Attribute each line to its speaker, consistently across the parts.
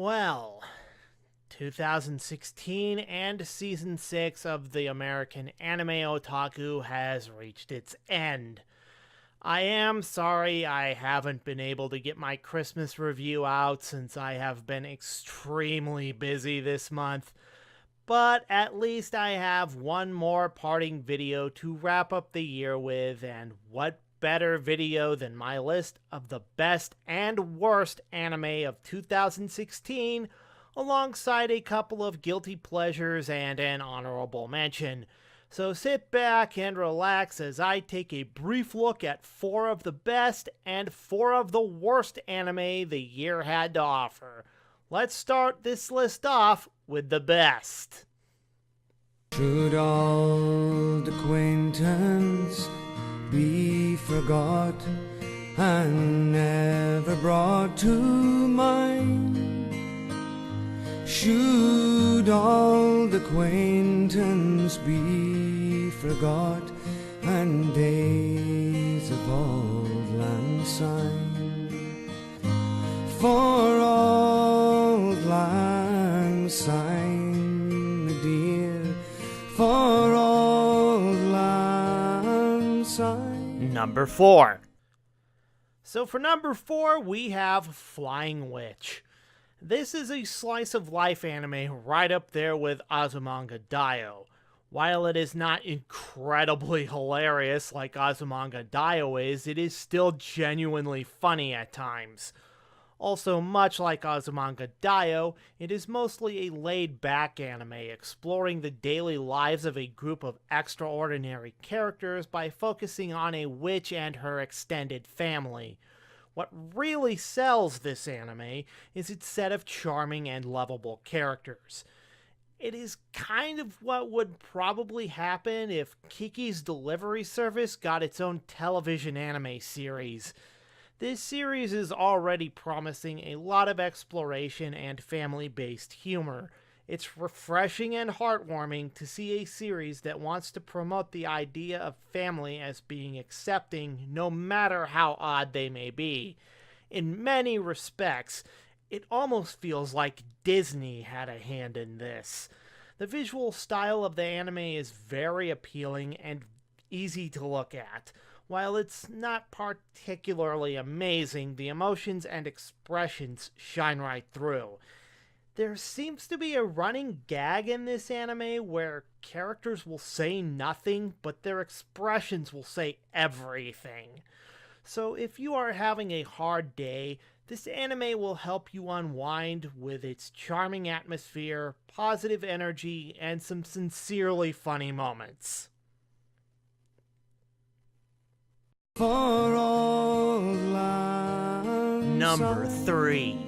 Speaker 1: Well, 2016 and Season 6 of the American Anime Otaku has reached its end. I am sorry I haven't been able to get my Christmas review out since I have been extremely busy this month, but at least I have one more parting video to wrap up the year with, and what better video than my list of the best and worst anime of 2016, alongside a couple of guilty pleasures and an honorable mention. So sit back and relax as I take a brief look at 4 of the best and 4 of the worst anime the year had to offer. Let's start this list off with the best.
Speaker 2: Should old acquaintance be forgot and never brought to mind? Should old acquaintance be forgot and days of old lang syne? For old lang syne, dear, for old lang syne.
Speaker 1: Number 4. So for number 4, we have Flying Witch. This is a slice of life anime right up there with Azumanga Daioh. While it is not incredibly hilarious like Azumanga Daioh is, it is still genuinely funny at times. Also, much like Azumanga Daioh, it is mostly a laid-back anime exploring the daily lives of a group of extraordinary characters by focusing on a witch and her extended family. What really sells this anime is its set of charming and lovable characters. It is kind of what would probably happen if Kiki's Delivery Service got its own television anime series. This series is already promising a lot of exploration and family-based humor. It's refreshing and heartwarming to see a series that wants to promote the idea of family as being accepting no matter how odd they may be. In many respects, it almost feels like Disney had a hand in this. The visual style of the anime is very appealing and easy to look at. While it's not particularly amazing, the emotions and expressions shine right through. There seems to be a running gag in this anime where characters will say nothing, but their expressions will say everything. So if you are having a hard day, this anime will help you unwind with its charming atmosphere, positive energy, and some sincerely funny moments.
Speaker 2: For old lang
Speaker 1: Number
Speaker 2: syne.
Speaker 1: 3.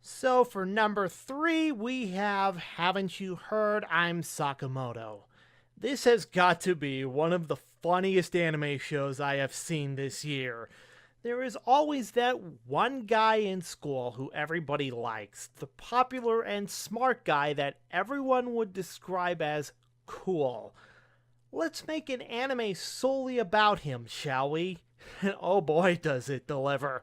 Speaker 1: So for number 3, we have Haven't You Heard I'm Sakamoto. This has got to be one of the funniest anime shows I have seen this year. There is always that one guy in school who everybody likes, the popular and smart guy that everyone would describe as cool. Let's make an anime solely about him, shall we? And oh boy, does it deliver.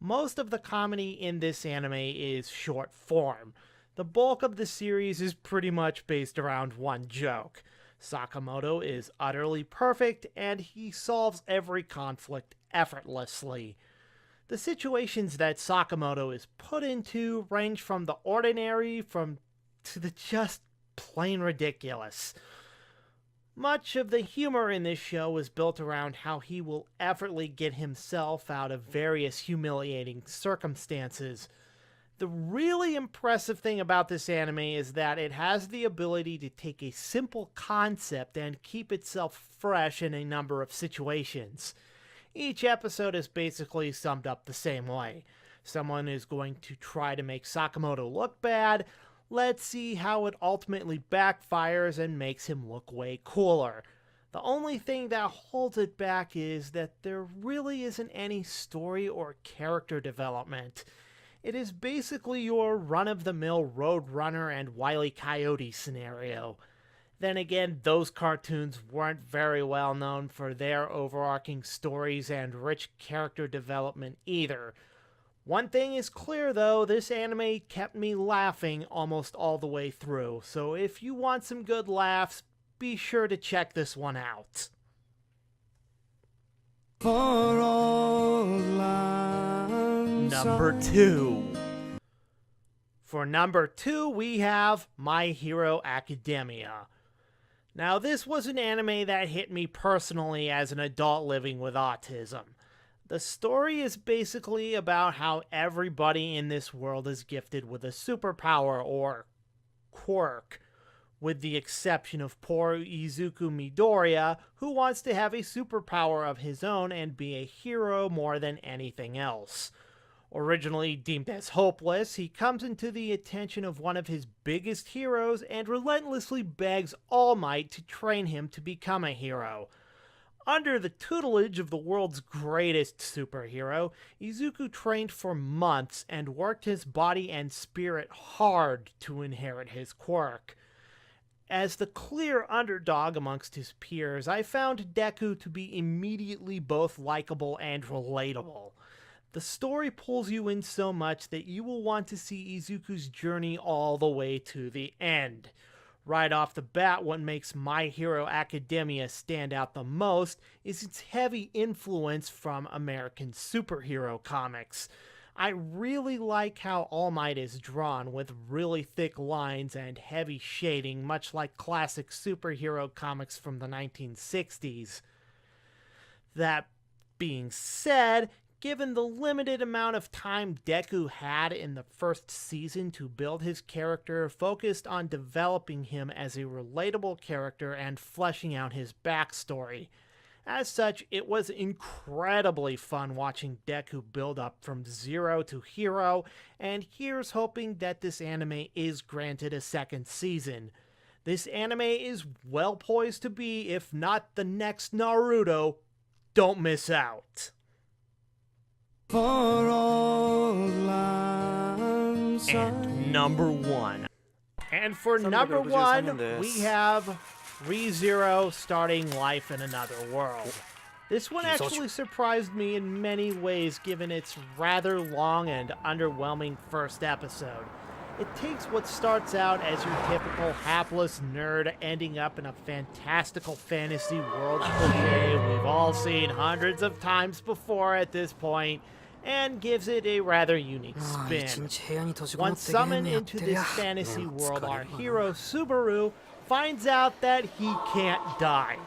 Speaker 1: Most of the comedy in this anime is short form. The bulk of the series is pretty much based around one joke. Sakamoto is utterly perfect, and he solves every conflict effortlessly. The situations that Sakamoto is put into range from the ordinary to the just plain ridiculous. Much of the humor in this show is built around how he will effortlessly get himself out of various humiliating circumstances. The really impressive thing about this anime is that it has the ability to take a simple concept and keep itself fresh in a number of situations. Each episode is basically summed up the same way. Someone is going to try to make Sakamoto look bad. Let's see how it ultimately backfires and makes him look way cooler. The only thing that holds it back is that there really isn't any story or character development. It is basically your run-of-the-mill Roadrunner and Wile E. Coyote scenario. Then again, those cartoons weren't very well known for their overarching stories and rich character development either. One thing is clear though, this anime kept me laughing almost all the way through, so if you want some good laughs, be sure to check this one out.
Speaker 2: For old lang
Speaker 1: Number
Speaker 2: syne.
Speaker 1: 2. For number 2, we have My Hero Academia. Now, this was an anime that hit me personally as an adult living with autism. The story is basically about how everybody in this world is gifted with a superpower or quirk, with the exception of poor Izuku Midoriya, who wants to have a superpower of his own and be a hero more than anything else. Originally deemed as hopeless, he comes into the attention of one of his biggest heroes and relentlessly begs All Might to train him to become a hero. Under the tutelage of the world's greatest superhero, Izuku trained for months and worked his body and spirit hard to inherit his quirk. As the clear underdog amongst his peers, I found Deku to be immediately both likable and relatable. The story pulls you in so much that you will want to see Izuku's journey all the way to the end. Right off the bat, what makes My Hero Academia stand out the most is its heavy influence from American superhero comics. I really like how All Might is drawn with really thick lines and heavy shading, much like classic superhero comics from the 1960s. That being said, given the limited amount of time Deku had in the first season to build his character, focused on developing him as a relatable character and fleshing out his backstory. As such, it was incredibly fun watching Deku build up from zero to hero, and here's hoping that this anime is granted a second season. This anime is well poised to be, if not the next Naruto. Don't miss out.
Speaker 2: For old lang syne.
Speaker 1: And number 1. And for number 1, we have ReZero starting life in another world. This one actually surprised me in many ways given its rather long and underwhelming first episode. It takes what starts out as your typical hapless nerd ending up in a fantastical fantasy world cliche we've all seen hundreds of times before at this point, and gives it a rather unique spin. Once summoned into this fantasy world, our hero Subaru finds out that he can't die.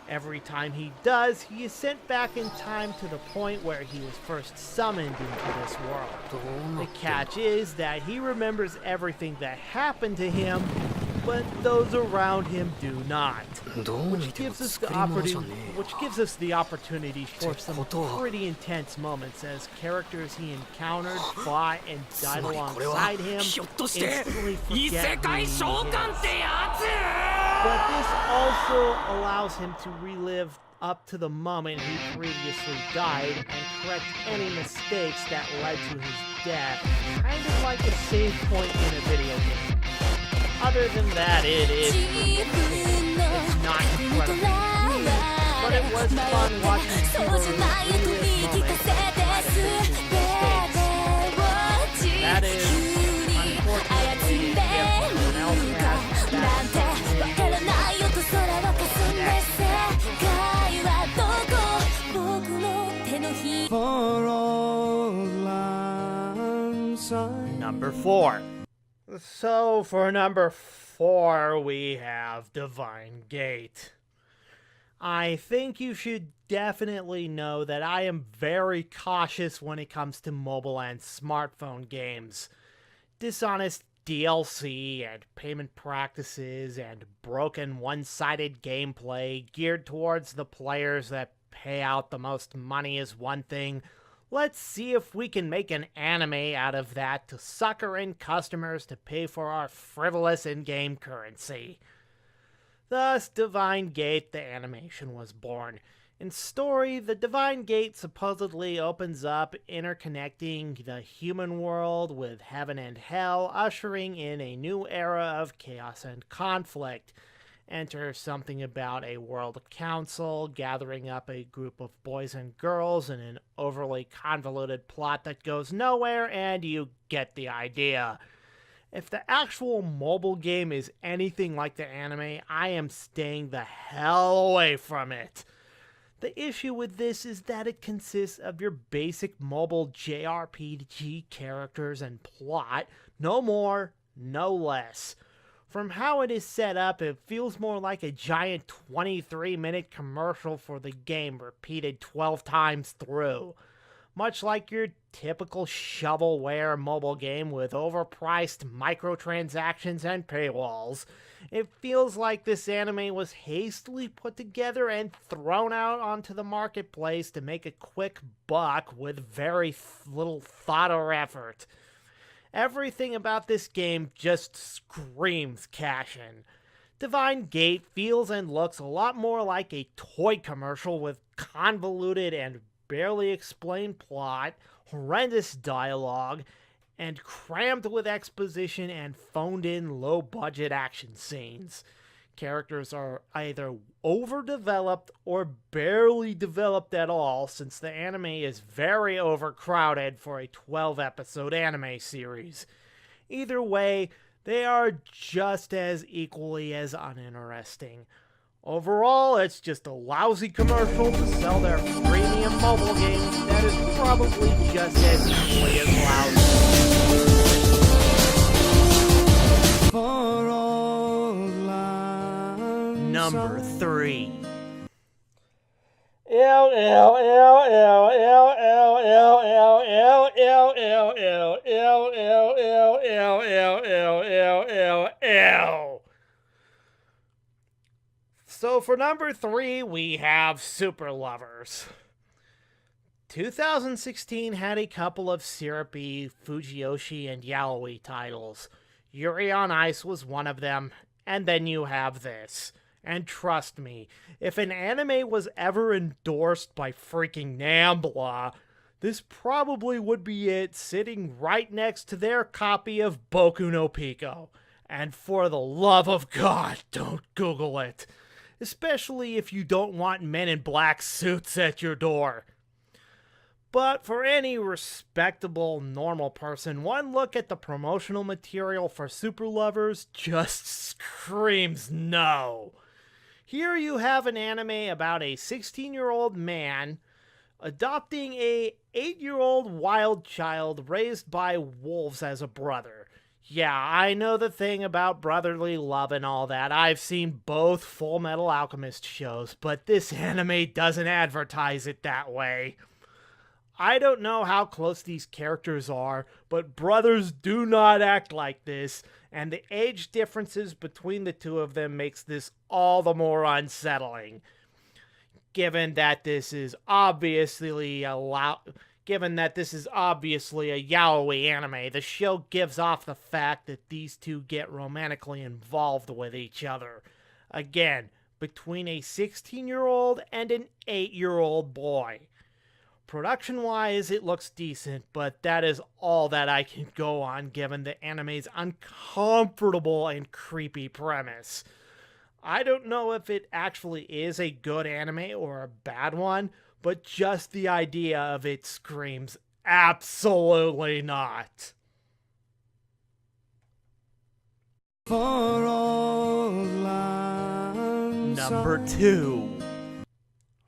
Speaker 1: Every time he does, he is sent back in time to the point where he was first summoned into this world. The catch is that he remembers everything that happened to him, but those around him do not, which gives us the opportunity for some pretty intense moments as characters he encountered, fought, and died alongside him instantly forget who he is. But this also allows him to relive up to the moment he previously died and correct any mistakes that led to his death, kind of like a save point in a video game. Other than that, it's not incredible, but it was fun watching Subaru relive moments and try to fix his mistakes. That is, unfortunately, a gift everyone else has.
Speaker 2: For old lang syne.
Speaker 1: Number 4. So for number 4, we have Divine Gate. I think you should definitely know that I am very cautious when it comes to mobile and smartphone games. Dishonest DLC and payment practices and broken one-sided gameplay geared towards the players that pay out the most money is one thing. Let's see if we can make an anime out of that to sucker in customers to pay for our frivolous in-game currency. Thus, Divine Gate, the animation, was born. In story, the Divine Gate supposedly opens up, interconnecting the human world with heaven and hell, ushering in a new era of chaos and conflict. Enter something about a world council gathering up a group of boys and girls in an overly convoluted plot that goes nowhere, and you get the idea. If the actual mobile game is anything like the anime, I am staying the hell away from it. The issue with this is that it consists of your basic mobile JRPG characters and plot, no more, no less. From how it is set up, it feels more like a giant 23-minute commercial for the game repeated 12 times through. Much like your typical shovelware mobile game with overpriced microtransactions and paywalls, it feels like this anime was hastily put together and thrown out onto the marketplace to make a quick buck with very little thought or effort. Everything about this game just screams cash-in. Divine Gate feels and looks a lot more like a toy commercial with convoluted and barely explained plot, horrendous dialogue, and crammed with exposition and phoned-in low-budget action scenes. Characters are either overdeveloped or barely developed at all, since the anime is very overcrowded for a 12-episode anime series. Either way, they are just as equally as uninteresting. Overall, it's just a lousy commercial to sell their premium mobile games that is probably just as equally as lousy.
Speaker 2: For old lang
Speaker 1: Number
Speaker 2: syne.
Speaker 1: 3. So for number 3, we have Super Lovers. 2016 had a couple of syrupy Fujiyoshi and Yaoi titles. Yuri on Ice was one of them, and then you have this. And trust me, if an anime was ever endorsed by freaking Nambla, this probably would be it, sitting right next to their copy of Boku no Pico. And for the love of God, don't Google it. Especially if you don't want men in black suits at your door. But for any respectable, normal person, one look at the promotional material for Super Lovers just screams no. Here you have an anime about a 16-year-old man adopting a 8-year-old wild child raised by wolves as a brother. Yeah, I know the thing about brotherly love and all that. I've seen both Full Metal Alchemist shows, but this anime doesn't advertise it that way. I don't know how close these characters are, but brothers do not act like this, and the age differences between the two of them makes this all the more unsettling. Given that this is obviously a yaoi anime, the show gives off the fact that these two get romantically involved with each other. Again, between a 16-year-old and an 8-year-old boy. Production-wise, it looks decent, but that is all that I can go on given the anime's uncomfortable and creepy premise. I don't know if it actually is a good anime or a bad one, but just the idea of it screams absolutely not.
Speaker 2: For old lang
Speaker 1: Number
Speaker 2: syne.
Speaker 1: 2.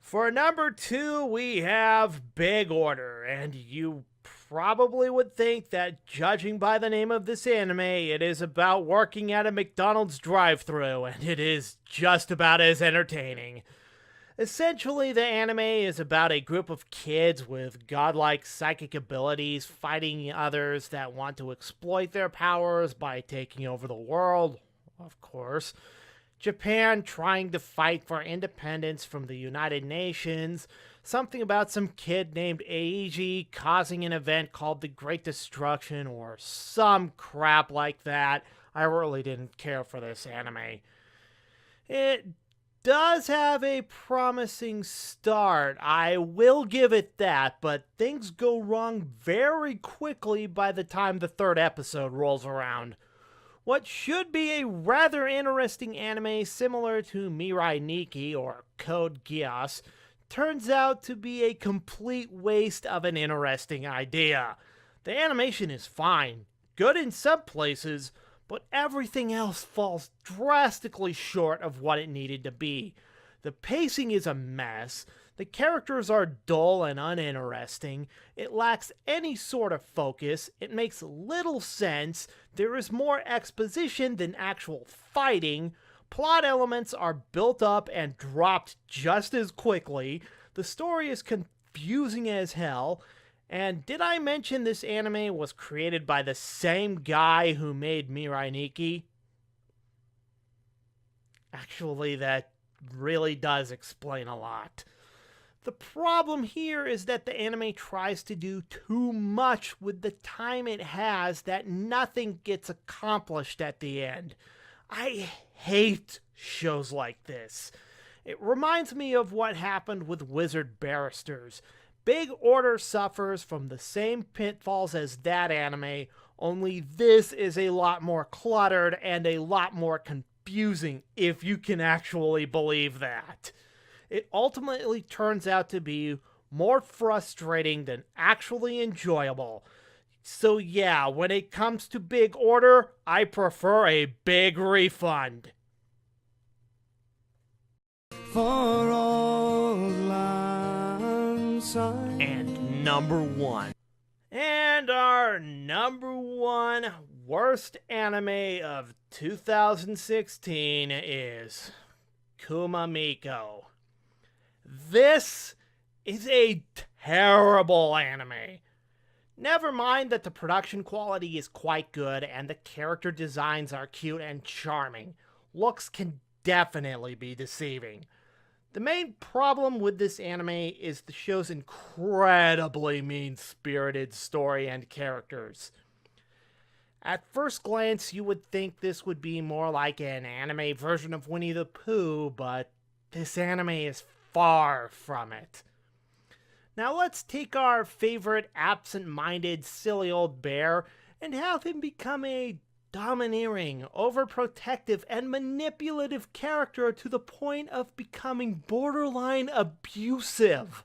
Speaker 1: For number 2, we have Big Order, and you probably would think that, judging by the name of this anime, it is about working at a McDonald's drive-thru, and it is just about as entertaining. Essentially, the anime is about a group of kids with godlike psychic abilities fighting others that want to exploit their powers by taking over the world, of course. Japan trying to fight for independence from the United Nations, something about some kid named Eiji causing an event called the Great Destruction, or some crap like that. I really didn't care for this anime. It does have a promising start, I will give it that, but things go wrong very quickly by the time the 3rd episode rolls around. What should be a rather interesting anime similar to Mirai Nikki or Code Geass turns out to be a complete waste of an interesting idea. The animation is fine, good in some places, but everything else falls drastically short of what it needed to be. The pacing is a mess, the characters are dull and uninteresting, it lacks any sort of focus, it makes little sense, there is more exposition than actual fighting, plot elements are built up and dropped just as quickly, the story is confusing as hell, and did I mention this anime was created by the same guy who made Mirai Nikki? Actually, that really does explain a lot. The problem here is that the anime tries to do too much with the time it has that nothing gets accomplished at the end. I hate shows like this. It reminds me of what happened with Wizard Barristers. Big Order suffers from the same pitfalls as that anime, only this is a lot more cluttered and a lot more confusing, if you can actually believe that. It ultimately turns out to be more frustrating than actually enjoyable. So yeah, when it comes to Big Order, I prefer a big refund.
Speaker 2: For old lang syne.
Speaker 1: And number one. And our number one worst anime of 2016 is Kumamiko. This is a terrible anime. Never mind that the production quality is quite good and the character designs are cute and charming. Looks can definitely be deceiving. The main problem with this anime is the show's incredibly mean-spirited story and characters. At first glance, you would think this would be more like an anime version of Winnie the Pooh, but this anime is far from it. Now let's take our favorite absent-minded, silly old bear and have him become a domineering, overprotective, and manipulative character to the point of becoming borderline abusive.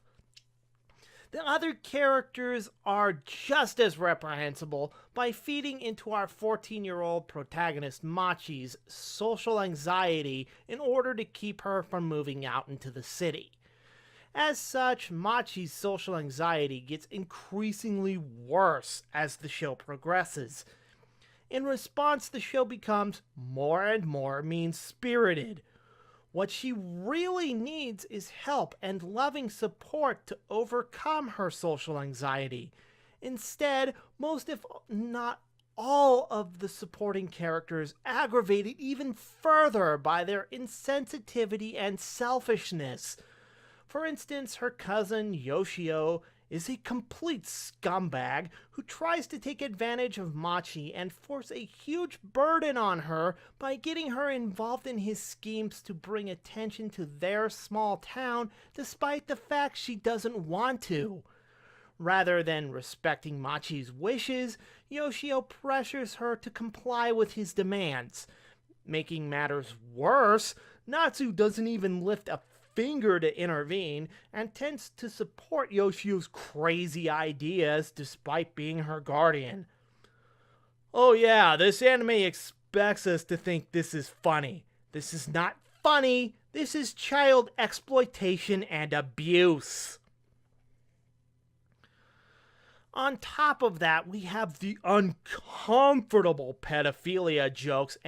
Speaker 1: The other characters are just as reprehensible by feeding into our 14-year-old protagonist Machi's social anxiety in order to keep her from moving out into the city. As such, Machi's social anxiety gets increasingly worse as the show progresses. In response, the show becomes more and more mean-spirited. What she really needs is help and loving support to overcome her social anxiety. Instead, most if not all of the supporting characters aggravate it even further by their insensitivity and selfishness. For instance, her cousin Yoshio is a complete scumbag who tries to take advantage of Machi and force a huge burden on her by getting her involved in his schemes to bring attention to their small town despite the fact she doesn't want to. Rather than respecting Machi's wishes, Yoshio pressures her to comply with his demands. Making matters worse, Natsu doesn't even lift a finger to intervene and tends to support Yoshio's crazy ideas despite being her guardian. Oh yeah, this anime expects us to think this is funny. This is not funny, this is child exploitation and abuse. On top of that, we have the uncomfortable pedophilia jokes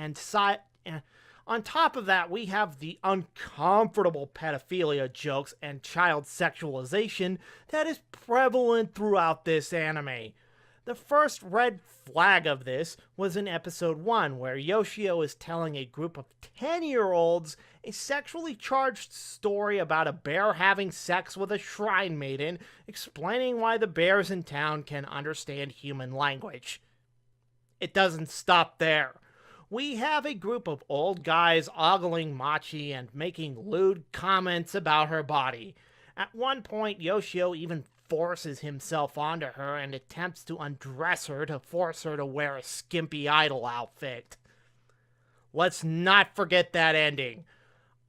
Speaker 1: and child sexualization that is prevalent throughout this anime. The first red flag of this was in episode 1, where Yoshio is telling a group of 10-year-olds a sexually charged story about a bear having sex with a shrine maiden, explaining why the bears in town can understand human language. It doesn't stop there. We have a group of old guys ogling Machi and making lewd comments about her body. At one point, Yoshio even forces himself onto her and attempts to undress her to force her to wear a skimpy idol outfit. Let's not forget that ending.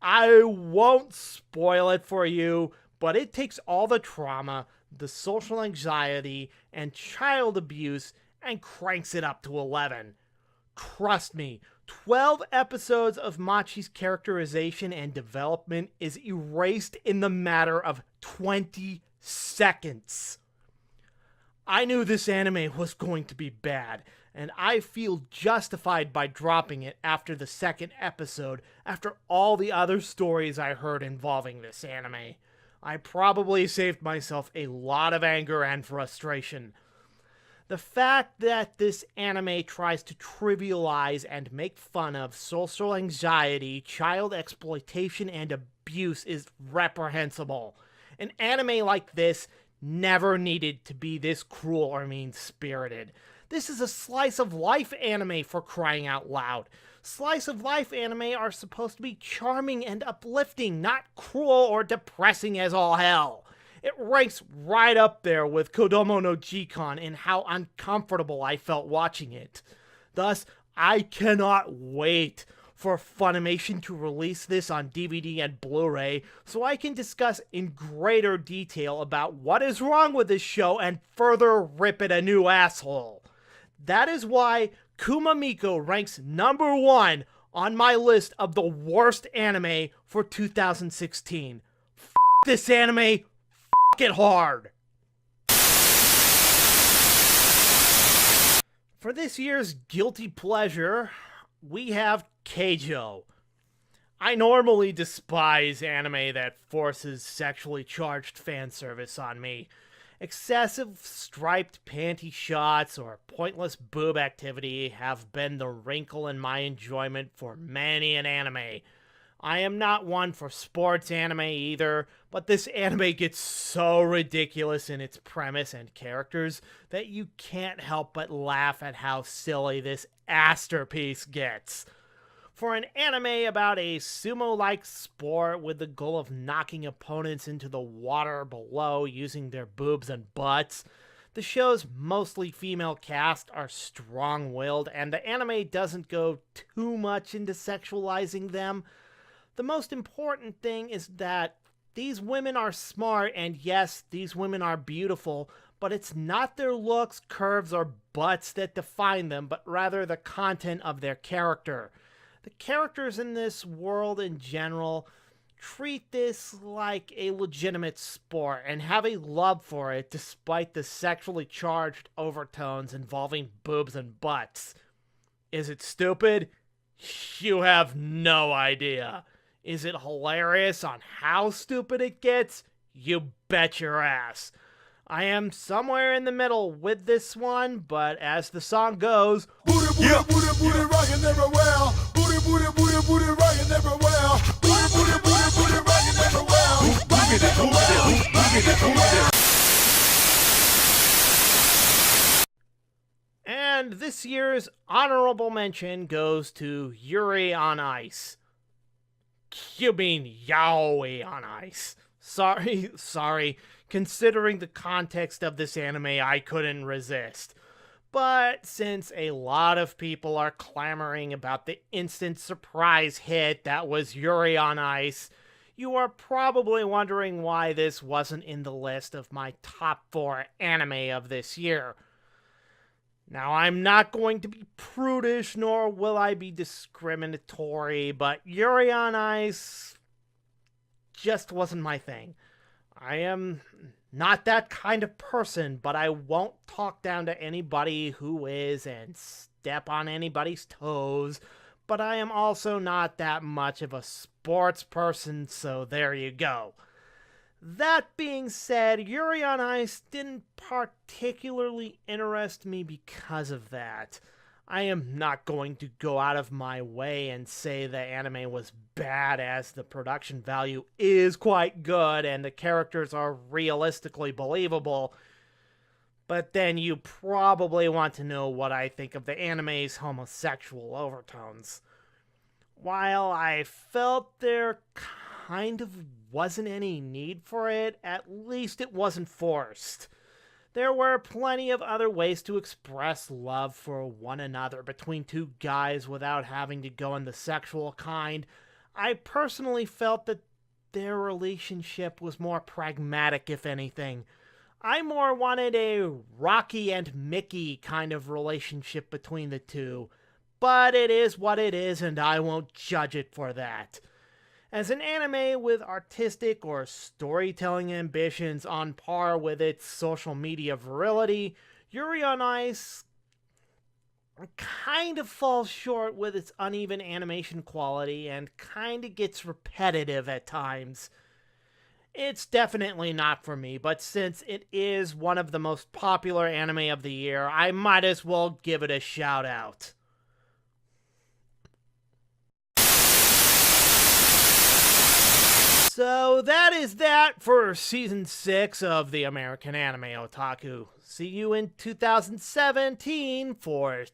Speaker 1: I won't spoil it for you, but it takes all the trauma, the social anxiety, and child abuse and cranks it up to 11. Trust me, 12 episodes of Machi's characterization and development is erased in the matter of 20 seconds. I knew this anime was going to be bad, and I feel justified by dropping it after the second episode, after all the other stories I heard involving this anime. I probably saved myself a lot of anger and frustration. The fact that this anime tries to trivialize and make fun of social anxiety, child exploitation, and abuse is reprehensible. An anime like this never needed to be this cruel or mean-spirited. This is a slice of life anime, for crying out loud. Slice of life anime are supposed to be charming and uplifting, not cruel or depressing as all hell. It ranks right up there with Kodomo no Jikon in how uncomfortable I felt watching it. Thus, I cannot wait for Funimation to release this on DVD and Blu-ray so I can discuss in greater detail about what is wrong with this show and further rip it a new asshole. That is why Kumamiko ranks number 1 on my list of the worst anime for 2016. F this anime, f it hard. For this year's guilty pleasure, we have Keijo. I normally despise anime that forces sexually charged fan service on me. Excessive striped panty shots or pointless boob activity have been the wrinkle in my enjoyment for many an anime. I am not one for sports anime either, but this anime gets so ridiculous in its premise and characters that you can't help but laugh at how silly this masterpiece gets. For an anime about a sumo-like sport with the goal of knocking opponents into the water below using their boobs and butts, the show's mostly female cast are strong-willed, and the anime doesn't go too much into sexualizing them. The most important thing is that these women are smart, and yes, these women are beautiful, but it's not their looks, curves, or butts that define them, but rather the content of their character. The characters in this world in general treat this like a legitimate sport and have a love for it despite the sexually charged overtones involving boobs and butts. Is it stupid? You have no idea. Is it hilarious on how stupid it gets? You bet your ass. I am somewhere in the middle with this one, but as the song goes,
Speaker 3: booty, booty, booty, booty, rockin' everywhere. Booty, booty, booty, booty, rockin' everywhere. Booty, booty, booty, booty, rockin' everywhere. Rockin' everywhere. Rockin' everywhere.
Speaker 1: And this year's honorable mention goes to Yuri on Ice. You mean Yaoi on Ice. Sorry. Considering the context of this anime, I couldn't resist. But since a lot of people are clamoring about the instant surprise hit that was Yuri on Ice, you are probably wondering why this wasn't in the list of my top 4 anime of this year. Now, I'm not going to be prudish, nor will I be discriminatory, but Yuri on Ice just wasn't my thing. I am not that kind of person, but I won't talk down to anybody who is and step on anybody's toes, but I am also not that much of a sports person, so there you go. That being said, Yuri on Ice didn't particularly interest me because of that. I am not going to go out of my way and say the anime was bad, as the production value is quite good and the characters are realistically believable. But then you probably want to know what I think of the anime's homosexual overtones. While I felt there kind of wasn't any need for it, at least it wasn't forced. There were plenty of other ways to express love for one another between two guys without having to go in the sexual kind. I personally felt that their relationship was more pragmatic, if anything. I more wanted a Rocky and Mickey kind of relationship between the two. But it is what it is, and I won't judge it for that. As an anime with artistic or storytelling ambitions on par with its social media virility, Yuri on Ice kind of falls short with its uneven animation quality and kind of gets repetitive at times. It's definitely not for me, but since it is one of the most popular anime of the year, I might as well give it a shout out. So that is that for Season 6 of the American Anime Otaku. See you in 2017 for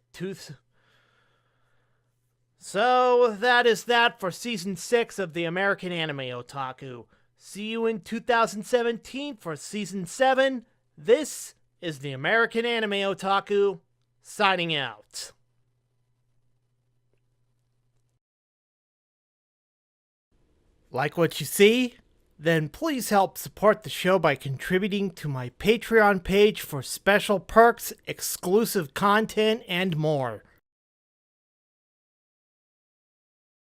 Speaker 1: So that is that for Season 6 of the American Anime Otaku. See you in 2017 for Season 7. This is the American Anime Otaku, signing out. Like what you see? Then please help support the show by contributing to my Patreon page for special perks, exclusive content, and more.